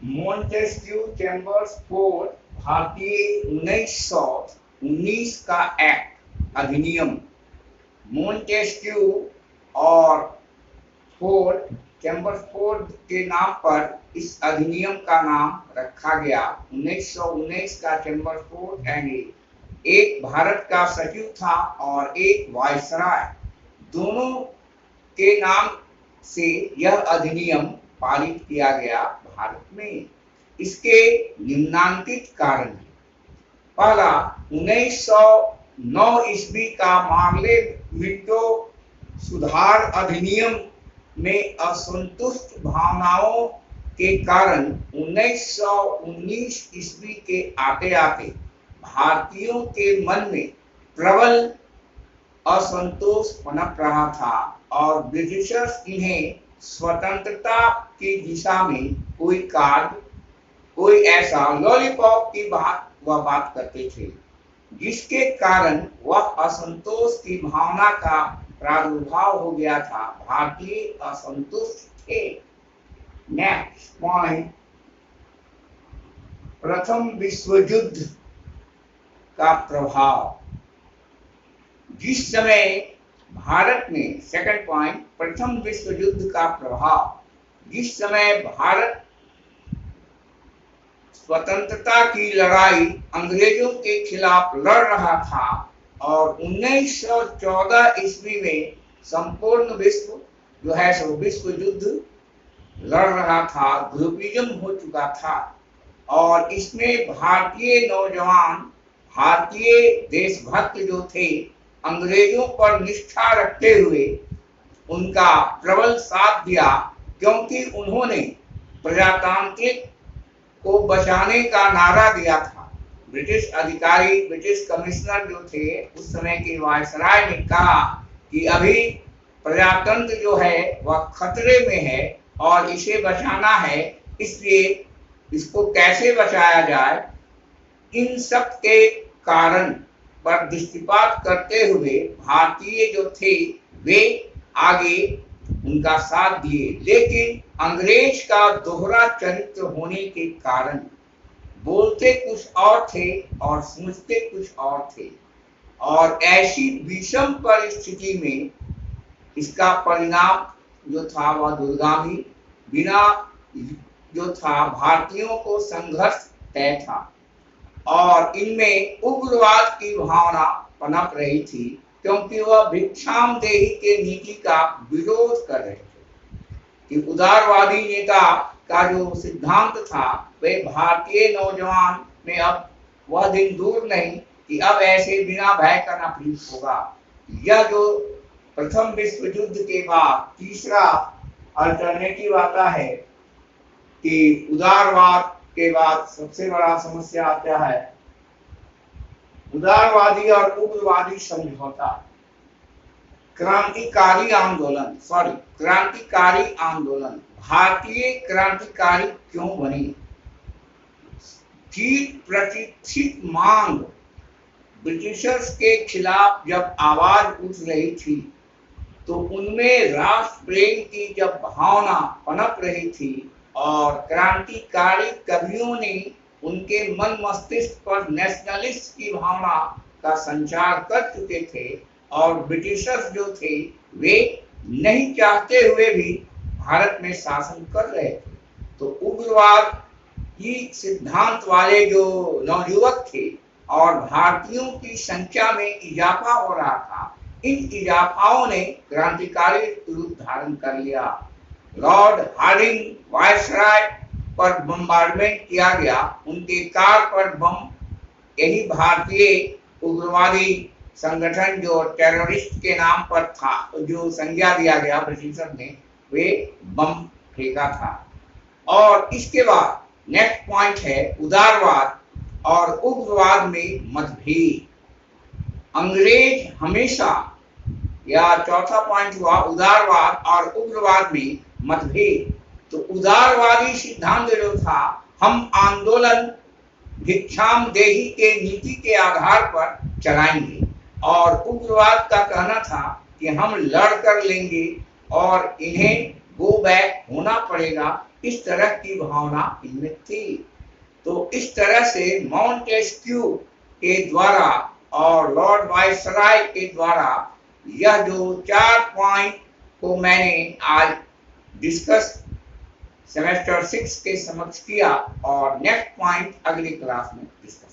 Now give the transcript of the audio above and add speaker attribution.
Speaker 1: Montesquieu chambers Ford भारतीय 1919 का act अधिनियम। मॉन्टेस्क्यू और फोर्ड चैम्बर्सफोर्ड के नाम पर इस अधिनियम का नाम रखा गया। 1919 का चैम्बर्सफोर्ड एक भारत का सचिव था और एक वायसराय, दोनों के नाम से यह अधिनियम पारित किया गया भारत में। इसके निम्नांकित कारण हैं। पहला, 1909 ईस्वी का मार्ले मिंटो सुधार अधिनियम में असंतुष्ट भावनाओं के कारण 1919 ईस्वी के आते आते भारतीयों के मन में प्रबल असंतोष पनप रहा था और ब्रिटिशर्स इन्हें स्वतंत्रता की दिशा में कोई ऐसा लॉलीपॉप की बात करते थे, जिसके कारण वह असंतोष की भावना का प्रादुर्भाव हो गया था। भारतीय असंतुष्ट थे। नेक्स्ट पॉइंट, प्रथम विश्व युद्ध का प्रभाव। जिस समय भारत में, सेकंड पॉइंट, प्रथम विश्व युद्ध का प्रभाव। जिस समय भारत स्वतंत्रता की लड़ाई अंग्रेजों के खिलाफ लड़ रहा था और 1914 ईस्वी में संपूर्ण विश्व जो है सो विश्व युद्ध लड़ रहा था, ग्रुपिज्म हो चुका था और इसमें भारतीय नौजवान, भारतीय देशभक्त जो थे, अंग्रेजों पर निष्ठा रखते हुए उनका प्रबल साथ दिया, क्योंकि उन्होंने प्रजातांत्रिक को बचाने का नारा दिया था। ब्रिटिश अधिकारी, ब्रिटिश कमिश्नर जो थे उस समय के वायसराय ने कहा कि अभी प्रजातंत्र जो है वह खतरे में है और इसे बचाना है, इसलिए इसको कैसे बचाया जाए, इन सब के कारण पर दृष्टिपात करते हुए भारतीय जो थे वे आगे उनका साथ दिए। लेकिन अंग्रेज का दोहरा चरित्र होने के कारण बोलते कुछ और थे और सोचते कुछ और थे और ऐसी विषम परिस्थिति में इसका परिणाम जो था वह दूरगामी, बिना जो था भारतीयों को संघर्ष तय था और इनमें उग्रवाद की भावना पनप रही थी, क्योंकि वह भिक्षाम देही के नीति का विरोध कर रहे थे कि उदारवादी नेता का जो सिद्धांत था वे भारतीय नौजवान में अब वह दिन दूर नहीं कि अब ऐसे बिना भय का नफरत होगा। यह जो प्रथम विश्व युद्ध के बाद तीसरा अल्टरनेटिव आता है कि उदारवाद के बाद सबसे बड़ा समस्या आता है उदारवादी और उग्रवादी समझौता। क्रांतिकारी आंदोलन भारतीय क्रांतिकारी क्यों बनी? चिर प्रतीक्षित मांग, ब्रिटिशर्स के खिलाफ जब आवाज उठ रही थी तो उनमें राष्ट्र प्रेम की जब भावना पनप रही थी और क्रांतिकारी कवियों ने उनके मन मस्तिष्क पर नेशनलिस्ट की भावना का संचार कर चुके थे और ब्रिटिशर्स जो थे वे नहीं चाहते हुए भी भारत में शासन कर रहे थे, तो उग्रवाद की सिद्धांत वाले जो नवयुवक थे और भारतीयों की संख्या में इजाफा हो रहा था, इन इजाफाओं ने क्रांतिकारी रूप धारण कर लिया। लॉर्ड हार्डिंग वायसराय पर बम्बार्डमेंट किया गया, उनके कार पर बम, यही भारतीय उग्रवादी संगठन जो टेररिस्ट के नाम पर था, जो संज्ञा दिया गया ब्रिटिशर ने, वे बम फेंका था। और इसके बाद नेक्स्ट पॉइंट है उदारवाद और उग्रवाद में मतभेद। अंग्रेज हमेशा, या चौथा पॉइंट हुआ उदारवाद और उग्रवाद में मतभेद। तो उदारवादी सिद्धांत जो था, हम आंदोलन भिक्षाम देही के नीति के आधार पर चलाएंगे, और उग्रवाद का कहना था कि हम लड़ कर लेंगे और इन्हें गो बैक होना पड़ेगा, इस तरह की भावना इनमें थी। तो इस तरह से मॉन्टेस्क्यू के द्वारा और लॉर्ड वायसराय के द्वारा यह जो 4 पॉइंट को मैंने आज डिस्कस सेमेस्टर 6 के समक्ष किया, और नेक्स्ट पॉइंट अगली क्लास में डिस्कस